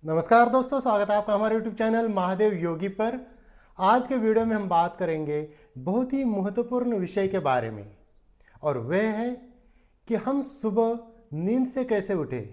नमस्कार दोस्तों, स्वागत है आपका हमारे YouTube चैनल महादेव योगी पर। आज के वीडियो में हम बात करेंगे बहुत ही महत्वपूर्ण विषय के बारे में, और वह है कि हम सुबह नींद से कैसे उठें।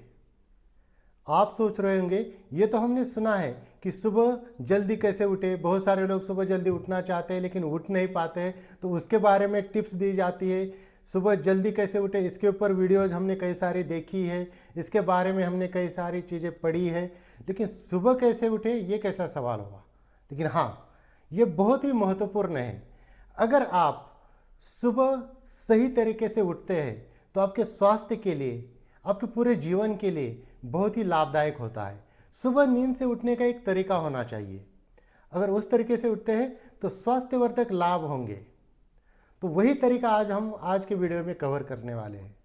आप सोच रहे होंगे ये तो हमने सुना है कि सुबह जल्दी कैसे उठे। बहुत सारे लोग सुबह जल्दी उठना चाहते हैं लेकिन उठ नहीं पाते, तो उसके बारे में टिप्स दी जाती है। सुबह जल्दी कैसे उठे, इसके ऊपर वीडियोज हमने कई सारी देखी है, इसके बारे में हमने कई सारी चीज़ें पढ़ी है। लेकिन सुबह कैसे उठे, ये कैसा सवाल हुआ। लेकिन हाँ, ये बहुत ही महत्वपूर्ण है। अगर आप सुबह सही तरीके से उठते हैं तो आपके स्वास्थ्य के लिए, आपके पूरे जीवन के लिए बहुत ही लाभदायक होता है। सुबह नींद से उठने का एक तरीका होना चाहिए। अगर उस तरीके से उठते हैं तो स्वास्थ्यवर्धक लाभ होंगे। तो वही तरीका आज हम आज के वीडियो में कवर करने वाले हैं।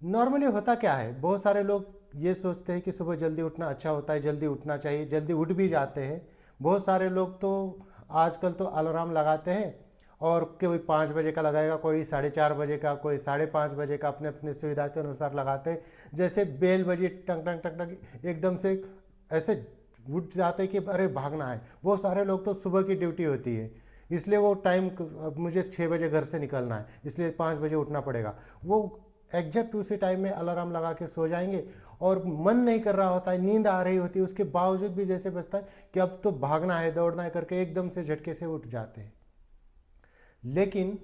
नॉर्मली होता क्या है, बहुत सारे लोग ये सोचते हैं कि सुबह जल्दी उठना अच्छा होता है, जल्दी उठना चाहिए, जल्दी उठ भी जाते हैं। बहुत सारे लोग तो आजकल तो अलार्म लगाते हैं, और कोई 5 बजे का लगाएगा, कोई 4:30 बजे का, कोई 5:30 बजे का, अपने अपने सुविधा के अनुसार लगाते हैं। जैसे बेल बजी टंग टंग टंग टंग, एकदम से ऐसे उठ जाते हैं कि अरे भागना है। बहुत सारे लोग तो सुबह की ड्यूटी होती है, इसलिए वो टाइम, मुझे 6 बजे घर से निकलना है, इसलिए 5 बजे उठना पड़ेगा। वो एग्जैक्ट उसी टाइम में अलार्म लगा के सो जाएंगे, और मन नहीं कर रहा होता है, नींद आ रही होती है, उसके बावजूद भी जैसे बचता है कि अब तो भागना है, दौड़ना है करके एकदम से झटके से उठ जाते हैं। लेकिन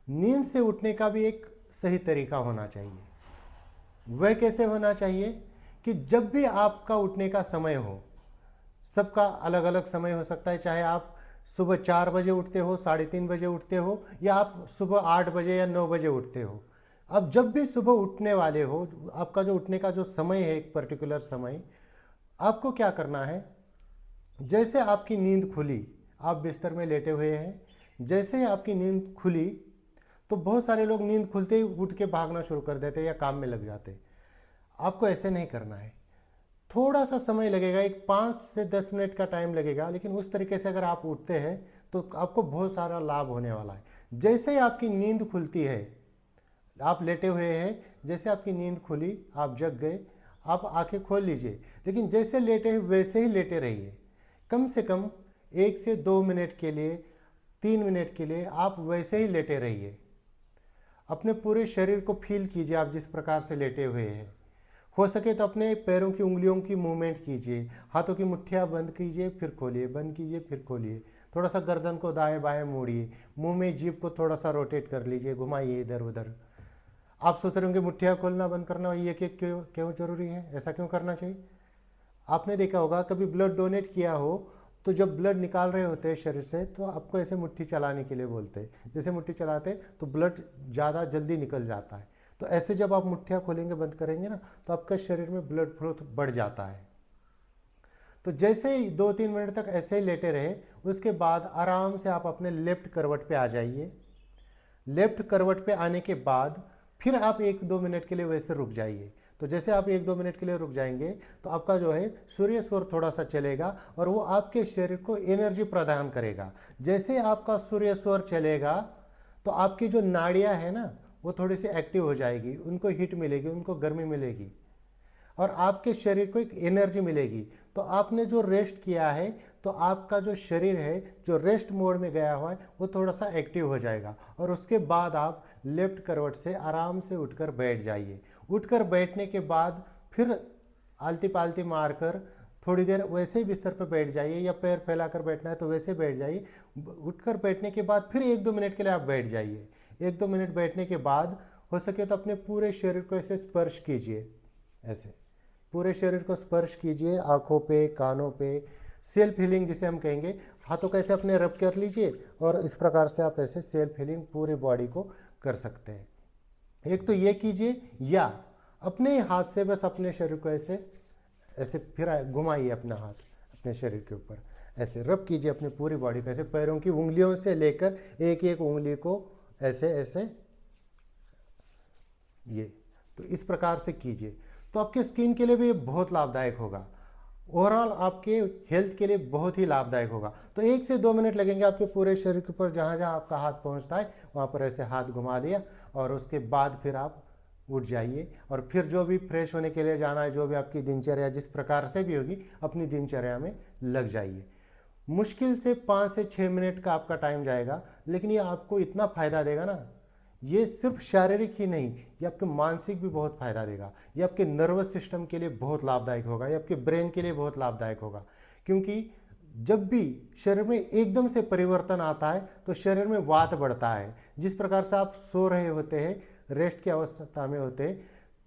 नींद से उठने का भी एक सही तरीका होना चाहिए। वह कैसे होना चाहिए कि जब भी आपका उठने का समय हो, सबका अलग अलग समय हो सकता है। चाहे आप सुबह 4 बजे उठते हो, 3:30 बजे उठते हो, या आप सुबह 8 बजे या 9 बजे उठते हो। अब जब भी सुबह उठने वाले हो, आपका जो उठने का जो समय है, एक पर्टिकुलर समय, आपको क्या करना है। जैसे आपकी नींद खुली, आप बिस्तर में लेटे हुए हैं, जैसे ही आपकी नींद खुली तो बहुत सारे लोग नींद खुलते ही उठ के भागना शुरू कर देते हैं या काम में लग जाते हैं। आपको ऐसे नहीं करना है। थोड़ा सा समय लगेगा, एक 5 से 10 मिनट का टाइम लगेगा, लेकिन उस तरीके से अगर आप उठते हैं तो आपको बहुत सारा लाभ होने वाला है। जैसे ही आपकी नींद खुलती है, आप लेटे हुए हैं, जैसे आपकी नींद खुली, आप जग गए, आप आंखें खोल लीजिए। लेकिन जैसे लेटे हैं वैसे ही लेटे रहिए। कम से कम 1 से 2 मिनट के लिए, 3 मिनट के लिए आप वैसे ही लेटे रहिए। अपने पूरे शरीर को फील कीजिए, आप जिस प्रकार से लेटे हुए हैं। हो सके तो अपने पैरों की उंगलियों की मूवमेंट कीजिए, हाथों की मुट्ठियाँ बंद कीजिए, फिर खोलिए, बंद कीजिए, फिर खोलिए। थोड़ा सा गर्दन को दाएं बाएं मोड़िए, मुंह में जीभ को थोड़ा सा रोटेट कर लीजिए, घुमाइए इधर उधर। आप सोच रहे होंगे मुट्ठियाँ खोलना बंद करना ये क्यों क्यों जरूरी है, ऐसा क्यों करना चाहिए। आपने देखा होगा, कभी ब्लड डोनेट किया हो तो जब ब्लड निकाल रहे होते हैं शरीर से, तो आपको ऐसे मुट्ठी चलाने के लिए बोलते हैं। जैसे मुट्ठी चलाते तो ब्लड ज़्यादा जल्दी निकल जाता है। तो ऐसे जब आप मुट्ठियाँ खोलेंगे, बंद करेंगे ना, तो आपका शरीर में ब्लड फ्लो बढ़ जाता है। तो जैसे ही 2-3 मिनट तक ऐसे ही लेटे रहे, उसके बाद आराम से आप अपने लेफ्ट करवट पे आ जाइए। लेफ्ट करवट पे आने के बाद फिर आप 1-2 मिनट के लिए वैसे रुक जाइए। तो जैसे आप 1-2 मिनट के लिए रुक जाएंगे तो आपका जो है सूर्य स्वर थोड़ा सा चलेगा, और वो आपके शरीर को एनर्जी प्रदान करेगा। जैसे आपका सूर्य स्वर चलेगा तो आपकी जो नाड़ियाँ है ना, वो थोड़ी सी एक्टिव हो जाएगी, उनको हीट मिलेगी, उनको गर्मी मिलेगी, और आपके शरीर को एक एनर्जी मिलेगी। तो आपने जो रेस्ट किया है, तो आपका जो शरीर है जो रेस्ट मोड में गया हुआ है, वो थोड़ा सा एक्टिव हो जाएगा। और उसके बाद आप लेफ्ट करवट से आराम से उठकर बैठ जाइए। उठकर बैठने के बाद फिर आलती पालती मारकर थोड़ी देर वैसे ही बिस्तर पर बैठ जाइए, या पैर फैलाकर बैठना है तो वैसे बैठ जाइए। उठकर बैठने के बाद फिर 1-2 मिनट के लिए आप बैठ जाइए। 1-2 मिनट बैठने के बाद हो सके तो अपने पूरे शरीर को ऐसे स्पर्श कीजिए। ऐसे पूरे शरीर को स्पर्श कीजिए, आँखों पे, कानों पे, सेल्फ हीलिंग जिसे हम कहेंगे। हाथों को ऐसे अपने रब कर लीजिए, और इस प्रकार से आप ऐसे सेल्फ हीलिंग पूरी बॉडी को कर सकते हैं। एक तो ये कीजिए, या अपने हाथ से बस अपने शरीर को ऐसे ऐसे फिर घुमाइए, अपना हाथ अपने शरीर के ऊपर ऐसे रब कीजिए अपनी पूरी बॉडी को। ऐसे पैरों की उंगलियों से लेकर एक एक उंगली को ऐसे ऐसे, ये तो इस प्रकार से कीजिए। तो आपके स्किन के लिए भी ये बहुत लाभदायक होगा। ओवरऑल आपके हेल्थ के लिए बहुत ही लाभदायक होगा। तो 1 से 2 मिनट लगेंगे आपके पूरे शरीर के ऊपर, जहाँ जहाँ आपका हाथ पहुँचता है वहाँ पर ऐसे हाथ घुमा दिया, और उसके बाद फिर आप उठ जाइए और फिर जो भी फ्रेश होने के लिए जाना है, जो भी आपकी दिनचर्या जिस प्रकार से भी होगी, अपनी दिनचर्या में लग जाइए। मुश्किल से 5 से 6 मिनट का आपका टाइम जाएगा, लेकिन ये आपको इतना फ़ायदा देगा ना, ये सिर्फ शारीरिक ही नहीं, ये आपके मानसिक भी बहुत फ़ायदा देगा। ये आपके नर्वस सिस्टम के लिए बहुत लाभदायक होगा, ये आपके ब्रेन के लिए बहुत लाभदायक होगा। क्योंकि जब भी शरीर में एकदम से परिवर्तन आता है तो शरीर में वात बढ़ता है। जिस प्रकार से आप सो रहे होते हैं, रेस्ट की अवस्था में होते हैं,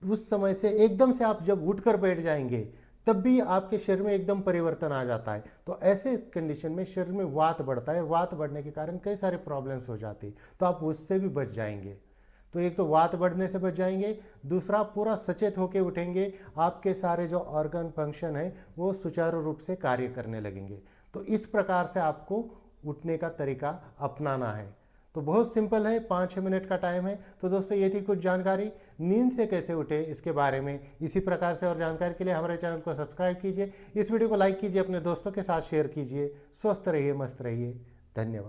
उस समय से एकदम से आप जब उठकर बैठ जाएंगे तब भी आपके शरीर में एकदम परिवर्तन आ जाता है। तो ऐसे कंडीशन में शरीर में वात बढ़ता है, वात बढ़ने के कारण कई सारे प्रॉब्लम्स हो जाती है, तो आप उससे भी बच जाएंगे। तो एक तो वात बढ़ने से बच जाएंगे, दूसरा पूरा सचेत होकर उठेंगे, आपके सारे जो ऑर्गन फंक्शन है वो सुचारू रूप से कार्य करने लगेंगे। तो इस प्रकार से आपको उठने का तरीका अपनाना है। तो बहुत सिंपल है, 5-6 मिनट का टाइम है। तो दोस्तों ये थी कुछ जानकारी नींद से कैसे उठे इसके बारे में। इसी प्रकार से और जानकारी के लिए हमारे चैनल को सब्सक्राइब कीजिए, इस वीडियो को लाइक कीजिए, अपने दोस्तों के साथ शेयर कीजिए। स्वस्थ रहिए, मस्त रहिए। धन्यवाद।